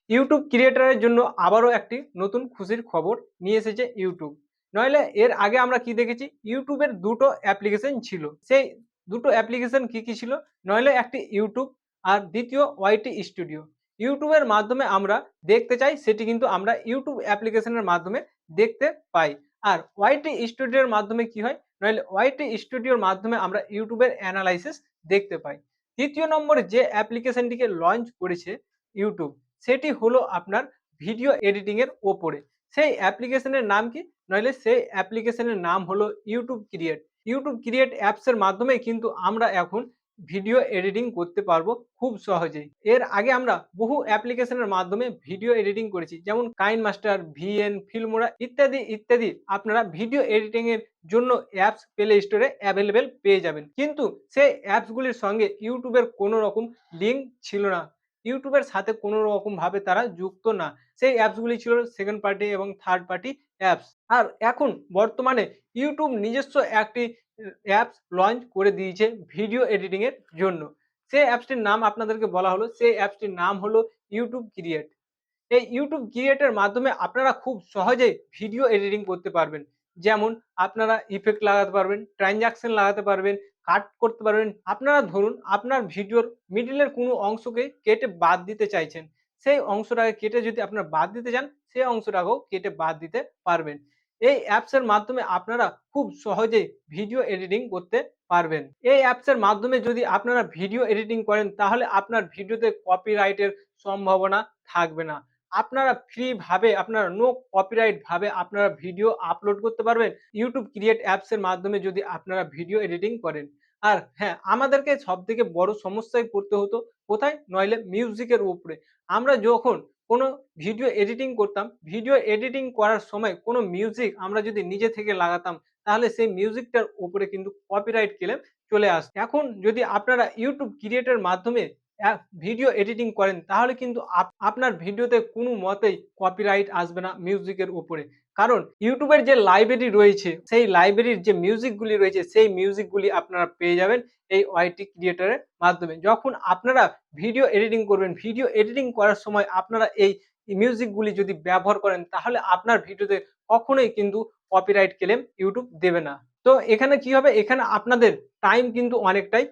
YouTube ক্রিয়েটরের জন্য আবারও একটি নতুন খুশির খবর নিয়ে এসেছে ইউটিউব। নইলে এর আগে আমরা কি দেখেছি, ইউটিউবের দুটো অ্যাপ্লিকেশন ছিল। সেই দুটো অ্যাপ্লিকেশন কি কি ছিল? নইলে একটি ইউটিউব আর দ্বিতীয় ওয়াইটি স্টুডিও। ইউটিউবের মাধ্যমে আমরা দেখতে চাই সেটি কিন্তু আমরা ইউটিউব অ্যাপ্লিকেশনের মাধ্যমে দেখতে পাই। আর ওয়াইটি স্টুডিওর মাধ্যমে কি হয়? নইলে ওয়াইটি স্টুডিওর মাধ্যমে আমরা ইউটিউবের অ্যানালাইসিস দেখতে পাই। তৃতীয় নম্বরে যে অ্যাপ্লিকেশনটিকে লঞ্চ করেছে ইউটিউব, সেটি হলো আপনার ভিডিও এডিটিং এর ওপরে। সেই অ্যাপ্লিকেশনের নাম কি? নইলে সেই অ্যাপ্লিকেশনের নাম হলো YouTube create. YouTube create apps এর মাধ্যমে কিন্তু আমরা এখন ভিডিও এডিটিং করতে পারবো খুব সহজেই। এর আগে আমরা বহু অ্যাপ্লিকেশনের মাধ্যমে ভিডিও এডিটিং করেছি, যেমন কাইন মাস্টার, ভিএন, ফিল্মোরা ইত্যাদি ইত্যাদি। আপনারা ভিডিও এডিটিং এর জন্য অ্যাপস প্লে স্টোরে অ্যাভেলেবেল পেয়ে যাবেন, কিন্তু সেই অ্যাপসগুলির সঙ্গে ইউটিউবের কোনো রকম লিঙ্ক ছিল না। ইউটিউবের সাথে কোনো রকম ভাবে তারা যুক্ত না। সেই অ্যাপসগুলি ছিল সেকেন্ড পার্টি এবং থার্ড পার্টি অ্যাপস। আর এখন বর্তমানে ইউটিউব নিজস্ব একটি অ্যাপস লঞ্চ করে দিয়েছে ভিডিও এডিটিং এর জন্য। সেই অ্যাপসটির নাম আপনাদেরকে বলা হলো, সেই অ্যাপসটির নাম হলো ইউটিউব ক্রিয়েট। এই ইউটিউব ক্রিয়েটের মাধ্যমে আপনারা খুব সহজেই ভিডিও এডিটিং করতে পারবেন। যেমন আপনারা ইফেক্ট লাগাতে পারবেন, ট্রানজাকশন লাগাতে পারবেন, কাট করতে পারবেন। আপনারা ধরুন আপনার ভিডিওর মিডলের কোনো অংশকে কেটে বাদ দিতে চাইছেন, সেই অংশটাকে কেটে যদি আপনারা বাদ দিতে চান, সেই অংশটাকেও কেটে বাদ দিতে পারবেন। এই অ্যাপসের মাধ্যমে আপনারা খুব সহজেই ভিডিও এডিটিং করতে পারবেন। এই অ্যাপসের মাধ্যমে যদি আপনারা ভিডিও এডিটিং করেন, তাহলে আপনার ভিডিওতে কপিরাইটের সম্ভাবনা থাকবে না। আপনারা ফ্রি ভাবে, আপনারা নো কপিরাইট ভাবে আপনারা ভিডিও আপলোড করতে পারবেন ইউটিউব ক্রিয়েট অ্যাপস এর মাধ্যমে, যদি আপনারা ভিডিও এডিটিং করেন। আর হ্যাঁ, আমাদেরকে সবথেকে বড় সমস্যায় পড়তে হতো কোথায়? নইলে মিউজিকের উপরে। আমরা যখন কোনো ভিডিও এডিটিং করতাম, ভিডিও এডিটিং করার সময় কোনো মিউজিক আমরা যদি নিজে থেকে লাগাতাম, তাহলে সেই মিউজিকটার উপরে কিন্তু কপিরাইট ক্লেম চলে আসে। এখন যদি আপনারা ইউটিউব ক্রিয়েটের মাধ্যমে ভিডিও এডিটিং করেন, তাহলে কিন্তু আপনার ভিডিওতে কোনো মতেই কপিরাইট আসবে না মিউজিকের উপরে। কারণ ইউটিউবের যে লাইব্রেরি রয়েছে, সেই লাইব্রেরির যে মিউজিকগুলি রয়েছে, সেই মিউজিকগুলি আপনারা পেয়ে যাবেন এই ওয়াইটি ক্রিয়েটরের মাধ্যমে। যখন আপনারা ভিডিও এডিটিং করবেন, ভিডিও এডিটিং করার সময় আপনারা এই মিউজিকগুলি যদি ব্যবহার করেন, তাহলে আপনার ভিডিওতে কখনোই কিন্তু কপিরাইট ক্লেম ইউটিউব দেবে না। তো এখানে কি হবে? এখানে আপনাদের টাইম কিন্তু অনেকটাই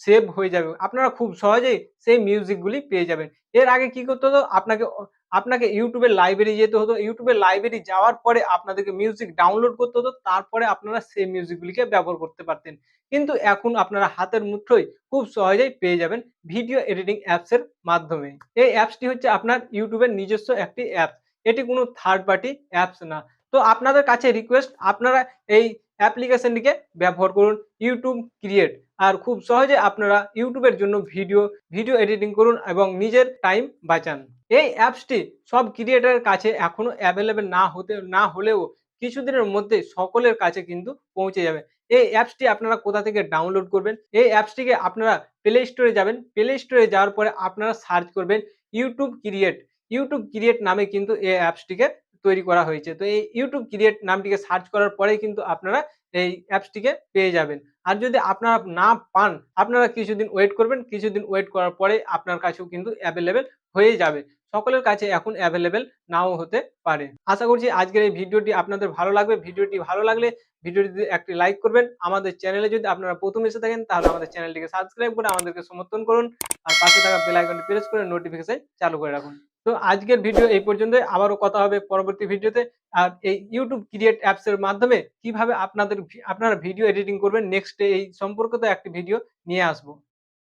সেভ হয়ে যাবে। আপনারা খুব সহজেই সেই মিউজিকগুলি পেয়ে যাবেন। এর আগে কি করতে হতো? আপনাকে ইউটিউবের লাইব্রেরি যেতে হতো। ইউটিউবের লাইব্রেরি যাওয়ার পরে আপনাদেরকে মিউজিক ডাউনলোড করতে হতো। তারপরে আপনারা সেই মিউজিকগুলিকে ব্যবহার করতে পারতেন। কিন্তু এখন আপনারা হাতের মুঠোয় খুব সহজেই পেয়ে যাবেন ভিডিও এডিটিং অ্যাপস এর মাধ্যমে। এই অ্যাপসটি হচ্ছে আপনার ইউটিউবের নিজস্ব একটি অ্যাপস। এটি কোনো থার্ড পার্টি অ্যাপস না। তো আপনাদের কাছে রিকোয়েস্ট, আপনারা এই অ্যাপ্লিকেশনটিকে ব্যবহার করুন, ইউটিউব ক্রিয়েট। আর খুব সহজে আপনারা ইউটিউবের জন্য ভিডিও এডিটিং করুন এবং নিজের টাইম বাঁচান। এই অ্যাপসটি সব ক্রিয়েটরের কাছে এখনো অ্যাভেলেবেল না হলেও কিছুদিনের মধ্যে সকলের কাছে কিন্তু পৌঁছে যাবে। এই অ্যাপসটি আপনারা কোথা থেকে ডাউনলোড করবেন? এই অ্যাপসটিকে আপনারা প্লে স্টোরে যাবেন। প্লে স্টোরে যাওয়ার পরে আপনারা সার্চ করবেন ইউটিউব ক্রিয়েট। ইউটিউব ক্রিয়েট নামে কিন্তু এই অ্যাপসটিকে তৈরি করা হয়েছে। তো এই ইউটিউব ক্রিয়েট নামটিকে সার্চ করার পরেই কিন্তু আপনারা এই অ্যাপসটিকে পেয়ে যাবেন। আর যদি আপনারা না পান, আপনারা কিছুদিন ওয়েট করবেন। কিছুদিন ওয়েট করার পরে আপনার কাছেও কিন্তু অ্যাভেলেবেল হয়ে যাবে। সকলের কাছে এখন অ্যাভেলেবেল নাও হতে পারে। আশা করছি আজকের এই ভিডিওটি আপনাদের ভালো লাগবে। ভিডিওটি ভালো লাগলে ভিডিওটিতে একটি লাইক করবেন। আমাদের চ্যানেলে যদি আপনারা প্রথম এসে থাকেন, তাহলে আমাদের চ্যানেলটিকে সাবস্ক্রাইব করে আমাদেরকে সমর্থন করুন। আর পাশে থাকা বেল আইকনটি প্রেস করে নোটিফিকেশন চালু করে রাখুন। তো আজকের ভিডিও এই পর্যন্তই। আবারও কথা হবে পরবর্তী ভিডিওতে। আর এই ইউটিউব ক্রিয়েট অ্যাপস এর মাধ্যমে কিভাবে আপনারা ভিডিও এডিটিং করবেন, নেক্সট এই সম্পর্কিত একটি ভিডিও নিয়ে আসবো।